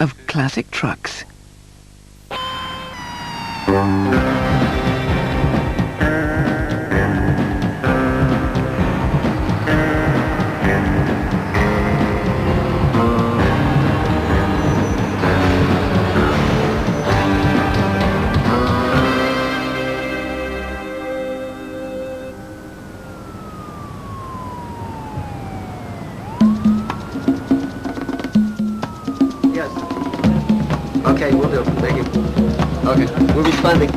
of classic trucks. Okay, we'll do. Thank you. Okay, we're responding.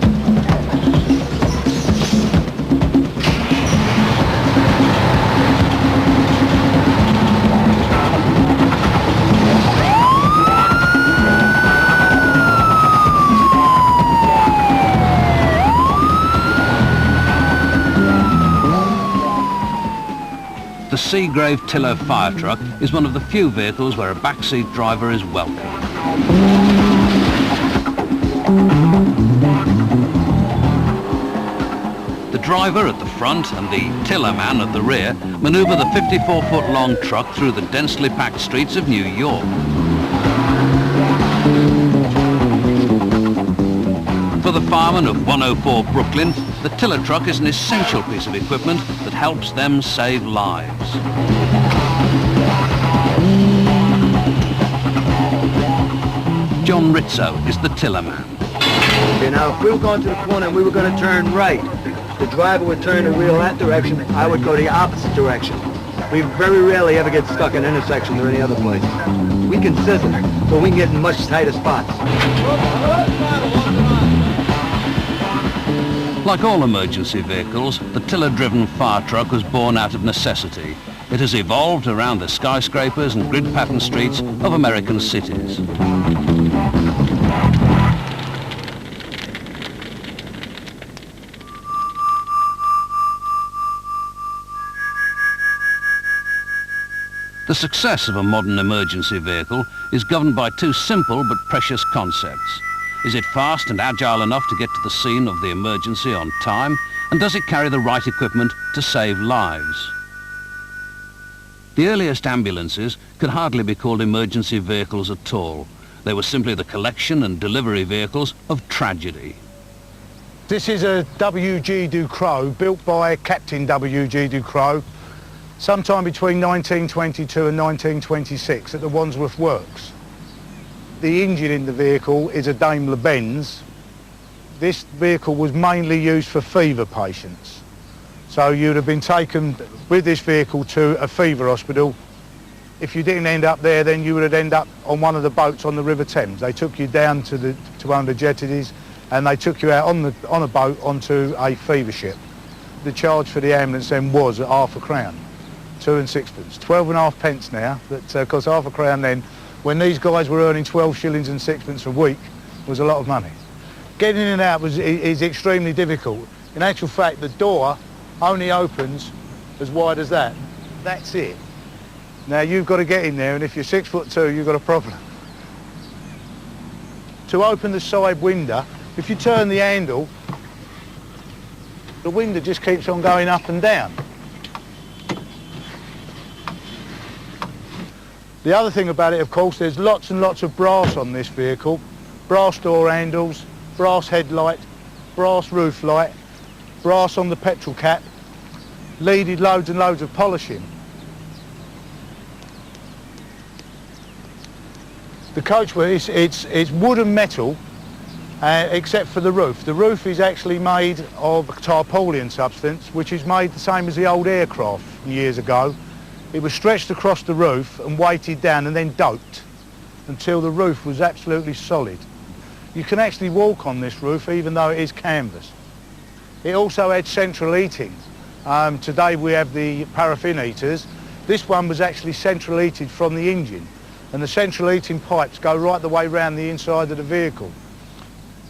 The Seagrave Tiller fire truck is one of the few vehicles where a backseat driver is welcome. The driver at the front and the tiller man at the rear manoeuvre the 54-foot-long truck through the densely packed streets of New York. For the firemen of 104 Brooklyn, the tiller truck is an essential piece of equipment that helps them save lives. John Rizzo is the tiller man. Okay, now if we were going to the corner and we were going to turn right, the driver would turn the wheel that direction, I would go the opposite direction. We very rarely ever get stuck in intersections or any other place. We can scissor, but we can get in much tighter spots. Like all emergency vehicles, the tiller-driven fire truck was born out of necessity. It has evolved around the skyscrapers and grid-patterned streets of American cities. The success of a modern emergency vehicle is governed by two simple but precious concepts. Is it fast and agile enough to get to the scene of the emergency on time? And does it carry the right equipment to save lives? The earliest ambulances could hardly be called emergency vehicles at all. They were simply the collection and delivery vehicles of tragedy. This is a W.G. Ducrot, built by Captain W.G. Ducrot, sometime between 1922 and 1926 at the Wandsworth Works. The engine in the vehicle is a Daimler-Benz. This vehicle was mainly used for fever patients. So you'd have been taken with this vehicle to a fever hospital. If you didn't end up there, then you would end up on one of the boats on the River Thames. They took you down to one of the jetties and they took you out on a boat onto a fever ship. The charge for the ambulance then was at £0.50, 2 and 6pence. 12.5 pence now, that cost £0.50 then. When these guys were earning 12 shillings and 6pence a week, was a lot of money. Getting in and out is extremely difficult. In actual fact, the door only opens as wide as that. That's it. Now you've got to get in there, and if you're 6'2", you've got a problem. To open the side window, if you turn the handle, the window just keeps on going up and down. The other thing about it, of course, there's lots and lots of brass on this vehicle. Brass door handles, brass headlight, brass roof light, brass on the petrol cap, needed loads and loads of polishing. The coachwork, it's wood and metal, except for the roof. The roof is actually made of tarpaulin substance, which is made the same as the old aircraft from years ago. It was stretched across the roof and weighted down and then doped until the roof was absolutely solid. You can actually walk on this roof even though it is canvas. It also had central heating. Today we have the paraffin heaters. This one was actually central heated from the engine, and the central heating pipes go right the way round the inside of the vehicle.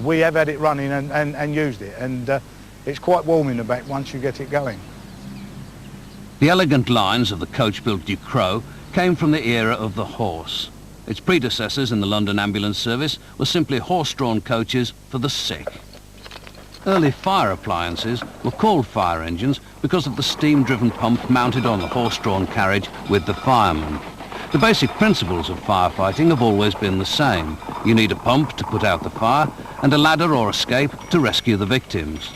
We have had it running and used it, and it's quite warm in the back once you get it going. The elegant lines of the coach-built Ducrot came from the era of the horse. Its predecessors in the London ambulance service were simply horse-drawn coaches for the sick. Early fire appliances were called fire engines because of the steam-driven pump mounted on the horse-drawn carriage with the fireman. The basic principles of firefighting have always been the same. You need a pump to put out the fire and a ladder or escape to rescue the victims.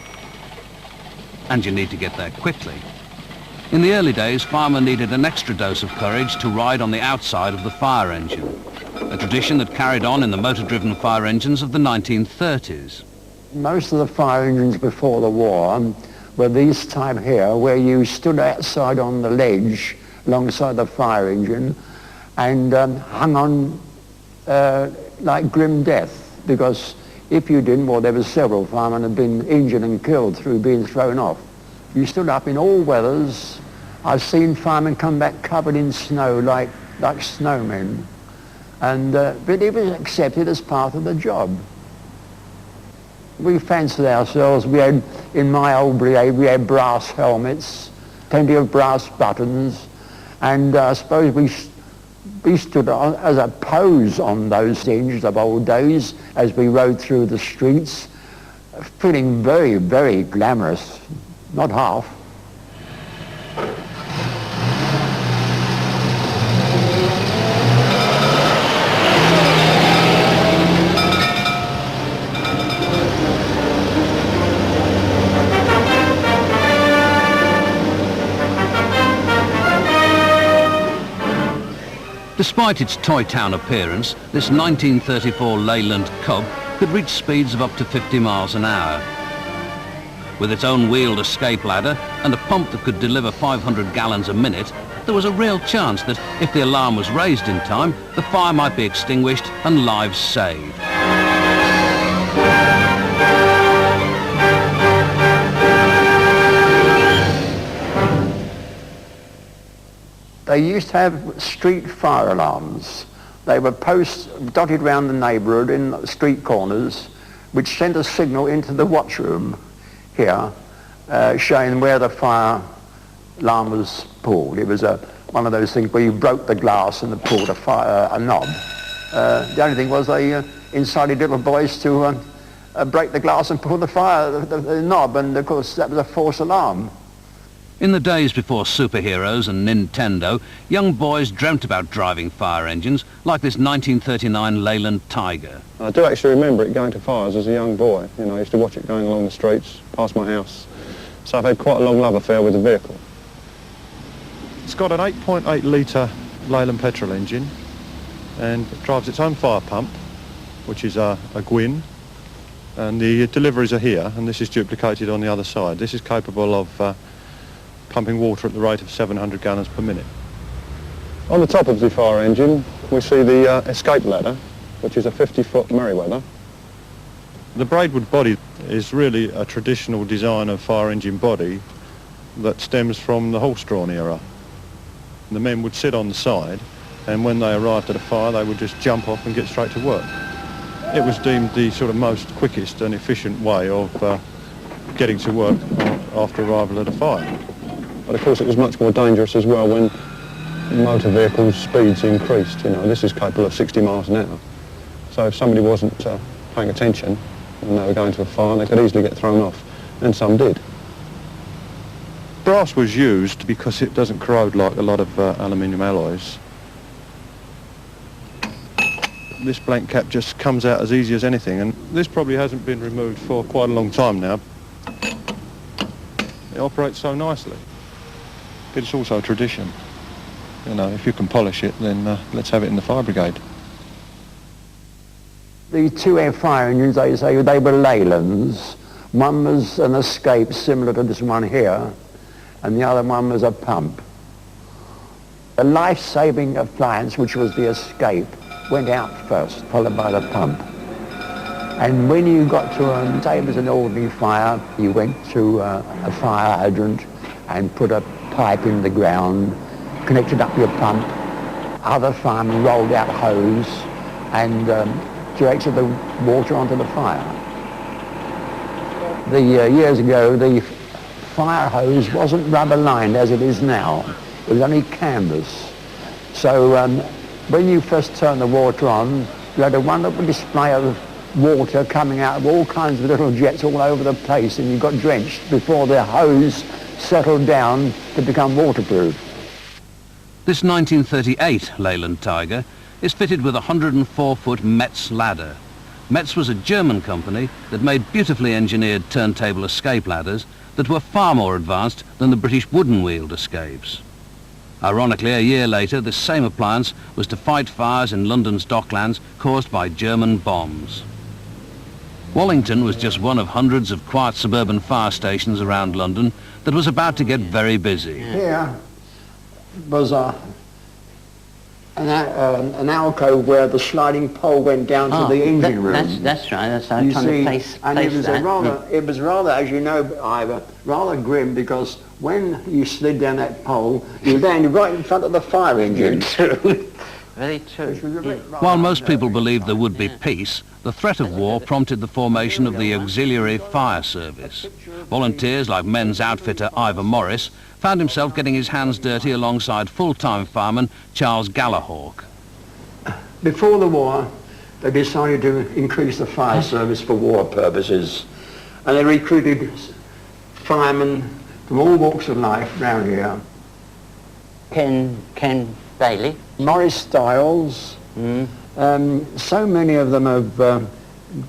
And you need to get there quickly. In the early days, firemen needed an extra dose of courage to ride on the outside of the fire engine, a tradition that carried on in the motor-driven fire engines of the 1930s. Most of the fire engines before the war were these type here, where you stood outside on the ledge alongside the fire engine and hung on like grim death, because if you didn't, well, there were several firemen had been injured and killed through being thrown off. You stood up in all weathers. I've seen firemen come back covered in snow like snowmen, and but it was accepted as part of the job. We fancied ourselves. We had, in my old brigade, we had brass helmets, plenty of brass buttons, and I suppose we stood on, as a pose on those engines of old days as we rode through the streets, feeling very, very glamorous, not half. Despite its toy town appearance, this 1934 Leyland Cub could reach speeds of up to 50 miles an hour. With its own wheeled escape ladder and a pump that could deliver 500 gallons a minute, there was a real chance that if the alarm was raised in time, the fire might be extinguished and lives saved. They used to have street fire alarms. They were posts dotted around the neighbourhood in street corners, which sent a signal into the watchroom here, showing where the fire alarm was pulled. It was one of those things where you broke the glass and pulled a knob. The only thing was they incited little boys to break the glass and pull the knob, and of course that was a false alarm. In the days before superheroes and Nintendo, young boys dreamt about driving fire engines like this 1939 Leyland Tiger. I do actually remember it going to fires as a young boy. You know, I used to watch it going along the streets, past my house. So I've had quite a long love affair with the vehicle. It's got an 8.8 litre Leyland petrol engine, and it drives its own fire pump, which is a Gwyn, and the deliveries are here, and this is duplicated on the other side. This is capable of pumping water at the rate of 700 gallons per minute. On the top of the fire engine, we see the escape ladder, which is a 50-foot Merryweather. The Braidwood body is really a traditional design of fire engine body that stems from the horse-drawn era. The men would sit on the side, and when they arrived at a fire, they would just jump off and get straight to work. It was deemed the sort of most quickest and efficient way of getting to work after arrival at a fire. But of course it was much more dangerous as well when motor vehicles' speeds increased. You know, this is capable of 60 miles an hour. So if somebody wasn't paying attention and they were going to a fire, they could easily get thrown off, and some did. Brass was used because it doesn't corrode like a lot of aluminium alloys. This blank cap just comes out as easy as anything, and this probably hasn't been removed for quite a long time now. It operates so nicely. But it's also a tradition. You know, if you can polish it, then let's have it in the fire brigade. The two air fire engines, they say, they were Leylands. One was an escape similar to this one here, and the other one was a pump. The life-saving appliance, which was the escape, went out first, followed by the pump. And when you got to, say it was an ordinary fire, you went to a fire hydrant and put a pipe in the ground, connected up your pump. Other firemen rolled out hose and directed the water onto the fire. Years ago, the fire hose wasn't rubber lined as it is now. It was only canvas. So when you first turned the water on, you had a wonderful display of water coming out of all kinds of little jets all over the place, and you got drenched before the hose settled down to become waterproof. This 1938 Leyland Tiger is fitted with a 104-foot Metz ladder. Metz was a German company that made beautifully engineered turntable escape ladders that were far more advanced than the British wooden-wheeled escapes. Ironically, a year later, this same appliance was to fight fires in London's docklands caused by German bombs. Wallington was just one of hundreds of quiet suburban fire stations around London that was about to get very busy. Here was an alcove where the sliding pole went down to the engine room. That's right. That's how I'm trying to place that. It was rather, as you know, Ivor, rather grim, because when you slid down that pole, you landed right in front of the fire engine. Very true. While most people believed there would be peace, the threat of war prompted the formation of the Auxiliary Fire Service. Volunteers like men's outfitter Ivor Morris found himself getting his hands dirty alongside full-time fireman Charles Gallahawk. Before the war, they decided to increase the fire service for war purposes, and they recruited firemen from all walks of life round here. Ken Bailey. Morris Stiles. So many of them have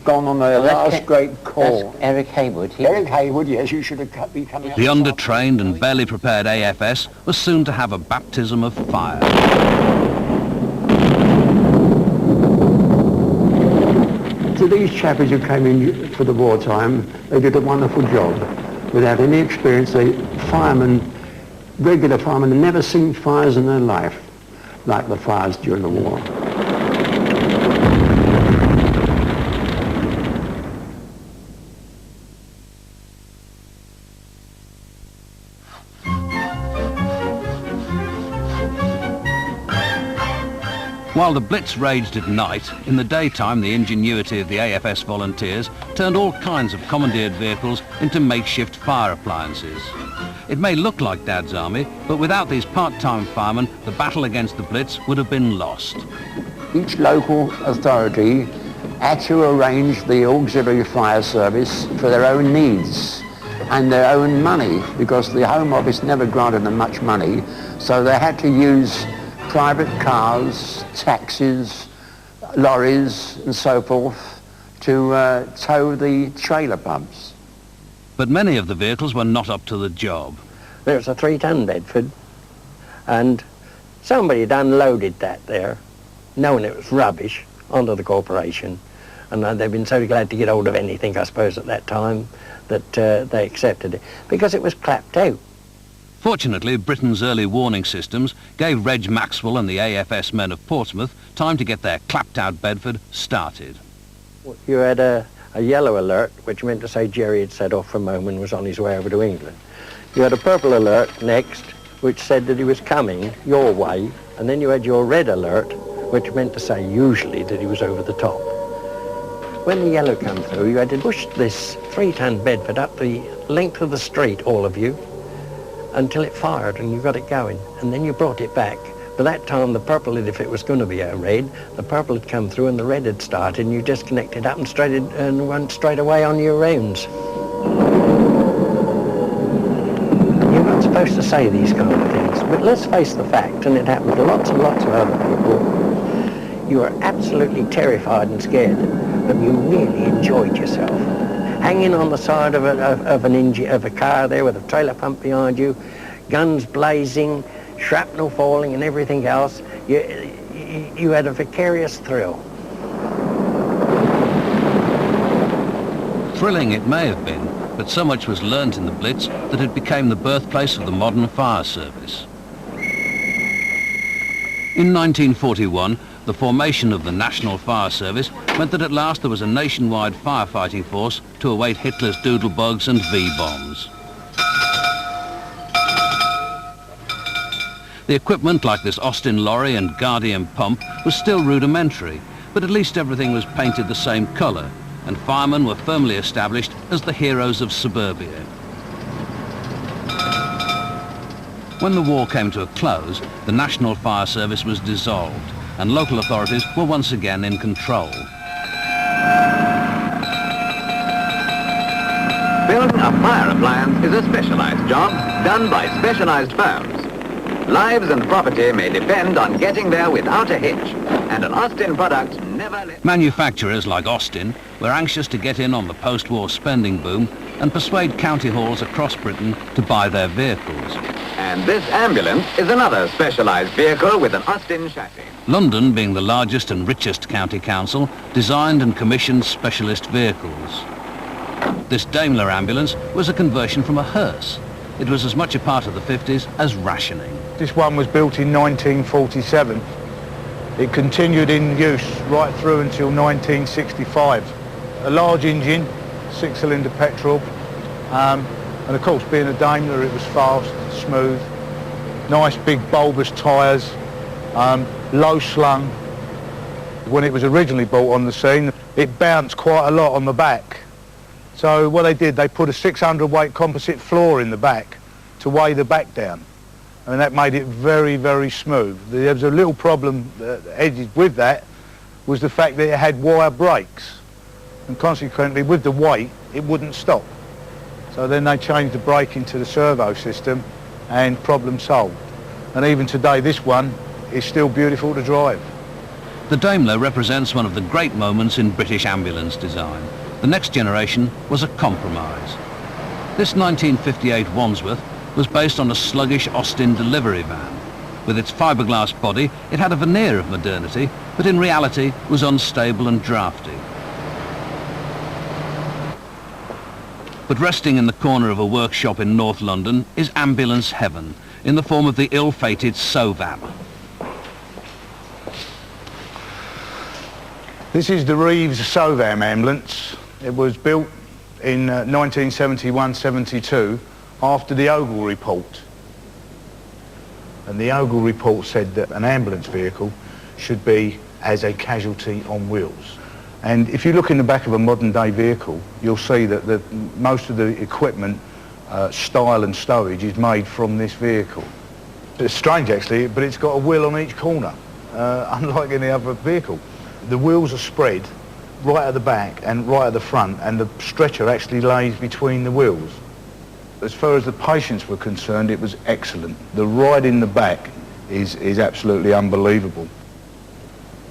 gone on their last great call. That's Eric Haywood. Eric Haywood, yes, you should have been coming out. The undertrained and barely prepared AFS was soon to have a baptism of fire. To these chappies who came in for the wartime, they did a wonderful job. Without any experience, regular firemen had never seen fires in their life like the fires during the war. While the Blitz raged at night, in the daytime the ingenuity of the AFS volunteers turned all kinds of commandeered vehicles into makeshift fire appliances. It may look like Dad's army, but without these part-time firemen, the battle against the Blitz would have been lost. Each local authority had to arrange the auxiliary fire service for their own needs and their own money, because the Home Office never granted them much money, so they had to use private cars, taxis, lorries and so forth to tow the trailer pumps. But many of the vehicles were not up to the job. There was a 3-ton Bedford, and somebody had unloaded that there, knowing it was rubbish, onto the corporation. And they've been so glad to get hold of anything, I suppose, at that time, that they accepted it, because it was clapped out. Fortunately, Britain's early warning systems gave Reg Maxwell and the AFS men of Portsmouth time to get their clapped-out Bedford started. You had a yellow alert, which meant to say Jerry had set off from home and was on his way over to England. You had a purple alert next, which said that he was coming your way, and then you had your red alert, which meant to say usually that he was over the top. When the yellow came through, you had to push this 3-ton Bedford up the length of the street, all of you, until it fired and you got it going, and then you brought it back. By that time, the purple, if it was going to be a red, the purple had come through and the red had started, and you just connected up and went straight away on your rounds. You're not supposed to say these kind of things, but let's face the fact, and it happened to lots and lots of other people, you were absolutely terrified and scared, but you really enjoyed yourself. Hanging on the side of a car there with a trailer pump behind you, guns blazing, shrapnel falling and everything else, you had a vicarious thrill. Thrilling it may have been, but so much was learnt in the Blitz that it became the birthplace of the modern fire service. In 1941, the formation of the National Fire Service meant that at last there was a nationwide firefighting force to await Hitler's doodlebugs and V-bombs. The equipment, like this Austin lorry and Guardian pump, was still rudimentary, but at least everything was painted the same colour, and firemen were firmly established as the heroes of suburbia. When the war came to a close, the National Fire Service was dissolved, and local authorities were once again in control. Building a fire appliance is a specialized job done by specialized firms. Lives and property may depend on getting there without a hitch, and an Austin product never let... Manufacturers like Austin were anxious to get in on the post-war spending boom and persuade county halls across Britain to buy their vehicles. And this ambulance is another specialised vehicle with an Austin chassis. London, being the largest and richest county council, designed and commissioned specialist vehicles. This Daimler ambulance was a conversion from a hearse. It was as much a part of the 50s as rationing. This one was built in 1947. It continued in use right through until 1965. A large engine, 6-cylinder petrol, and of course being a Daimler it was fast, smooth, nice big bulbous tyres, low slung. When it was originally brought on the scene it bounced quite a lot on the back. So what they did, they put a 600 weight composite floor in the back to weigh the back down. And that made it very, very smooth. There was a little problem with that, was the fact that it had wire brakes. And consequently, with the weight, it wouldn't stop. So then they changed the braking to the servo system and problem solved. And even today, this one is still beautiful to drive. The Daimler represents one of the great moments in British ambulance design. The next generation was a compromise. This 1958 Wandsworth was based on a sluggish Austin delivery van. With its fiberglass body, it had a veneer of modernity, but in reality was unstable and drafty. But resting in the corner of a workshop in North London is ambulance heaven, in the form of the ill-fated Sovam. This is the Reeves Sovam ambulance. It was built in 1971-72 after the Ogle report. And the Ogle report said that an ambulance vehicle should be as a casualty on wheels. And if you look in the back of a modern day vehicle, you'll see that most of the equipment, style and stowage is made from this vehicle. It's strange actually, but it's got a wheel on each corner, unlike any other vehicle. The wheels are spread right at the back and right at the front, and the stretcher actually lays between the wheels. As far as the patients were concerned, it was excellent. The ride in the back is absolutely unbelievable.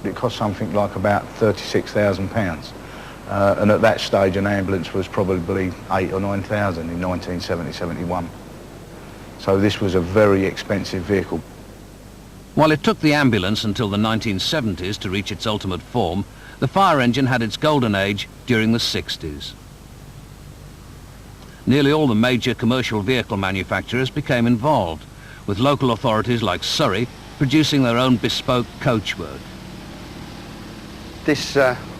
It cost something like about £36,000, and at that stage an ambulance was probably 8,000 or 9,000 in 1970-71. So this was a very expensive vehicle. While it took the ambulance until the 1970s to reach its ultimate form, the fire engine had its golden age during the 60s. Nearly all the major commercial vehicle manufacturers became involved, with local authorities like Surrey producing their own bespoke coachwork. This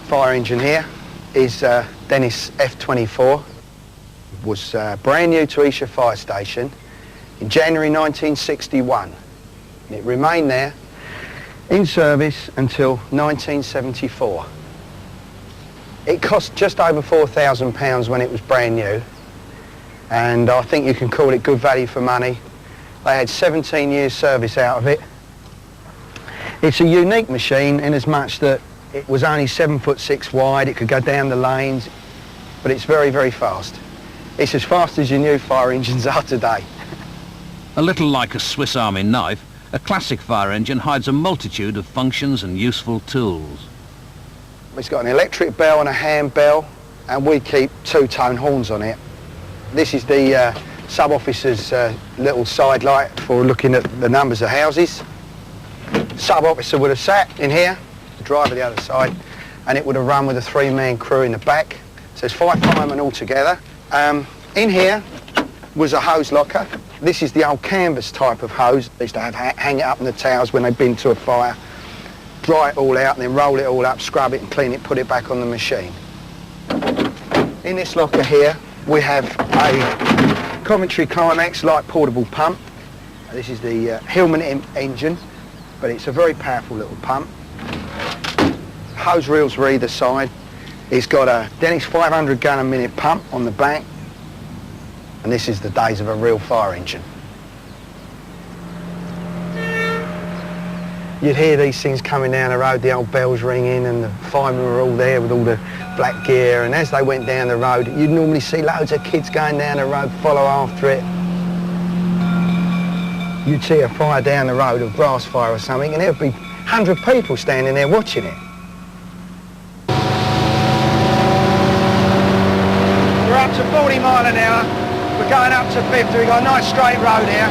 fire engine here is Dennis F24. It was brand new to Esher Fire Station in January 1961. It remained there in service until 1974. It cost just over £4,000 when it was brand new, and I think you can call it good value for money. They had 17 years service out of it. It's a unique machine in as much that it was only 7'6" wide, it could go down the lanes, but it's very, very fast. It's as fast as your new fire engines are today. A little like a Swiss Army knife, a classic fire engine hides a multitude of functions and useful tools. It's got an electric bell and a hand bell, and we keep two-tone horns on it. This is the sub-officer's little side light for looking at the numbers of houses. Sub-officer would have sat in here, the driver the other side, and it would have run with a three-man crew in the back. So there's 5 firemen all together. In here was a hose locker. This is the old canvas type of hose. They used to hang it up in the towers when they'd been to a fire, dry it all out and then roll it all up, scrub it and clean it, put it back on the machine. In this locker here we have a Coventry Climax light portable pump. This is the Hillman engine, but it's a very powerful little pump. Hose reels are either side. It's got a Dennis 500 gun a minute pump on the back, and this is the days of a real fire engine. You'd hear these things coming down the road, the old bells ringing, and the firemen were all there with all the black gear, and as they went down the road, you'd normally see loads of kids going down the road, follow after it. you'd see a fire down the road, a grass fire or something, and there'd be 100 people standing there watching it. We're up to 40 mile an hour. We're going up to 50. We've got a nice straight road here.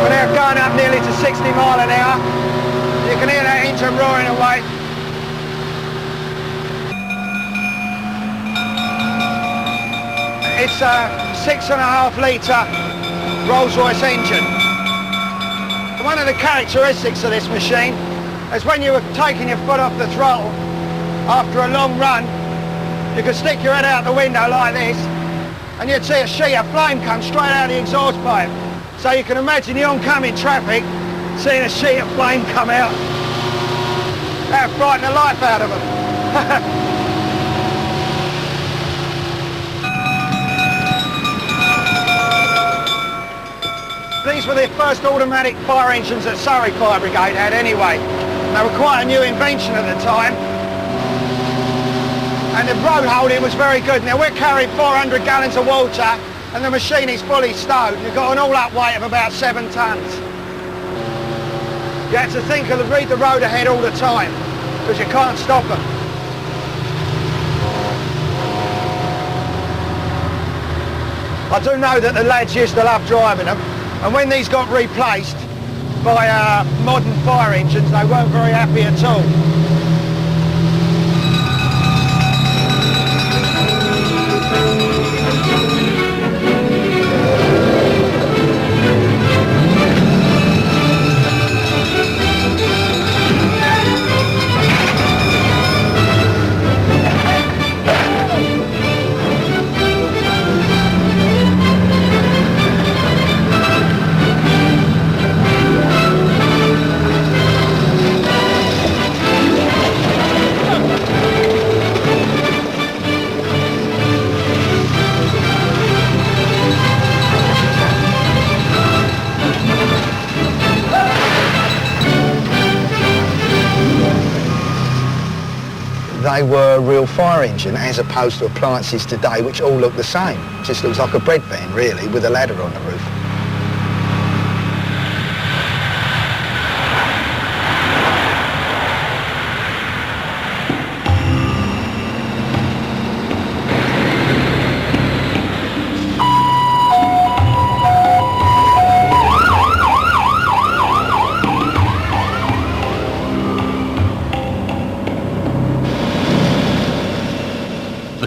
We're now going up nearly to 60 mile an hour. You can hear that engine roaring away. It's a 6.5 litre Rolls-Royce engine. One of the characteristics of this machine is when you were taking your foot off the throttle after a long run, you could stick your head out the window like this and you'd see a sheet of flame come straight out of the exhaust pipe. So you can imagine the oncoming traffic seeing a sheet of flame come out. That would frighten the life out of them. These were the first automatic fire engines that Surrey Fire Brigade had anyway. They were quite a new invention at the time. And the road holding was very good. Now we're carrying 400 gallons of water and the machine is fully stowed. You've got an all-up weight of about 7 tonnes. You have to think of read the road ahead all the time because you can't stop them. I do know that the lads used to love driving them. And when these got replaced by modern fire engines, they weren't very happy at all. They were a real fire engine as opposed to appliances today which all look the same. It just looks like a bread van really with a ladder on the roof.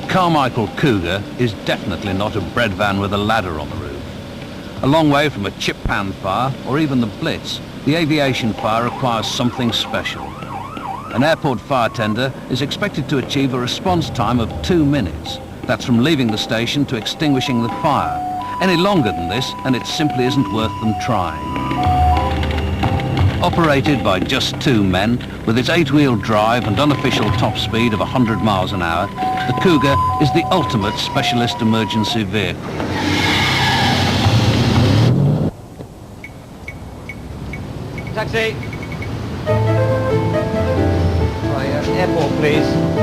Carmichael Cougar is definitely not a bread van with a ladder on the roof. A long way from a chip pan fire or even the Blitz, the aviation fire requires something special. An airport fire tender is expected to achieve a response time of 2 minutes. That's from leaving the station to extinguishing the fire. Any longer than this and it simply isn't worth them trying. Operated by just 2 men, with its 8-wheel drive and unofficial top speed of 100 miles an hour, the Cougar is the ultimate specialist emergency vehicle. Taxi. Airport, please.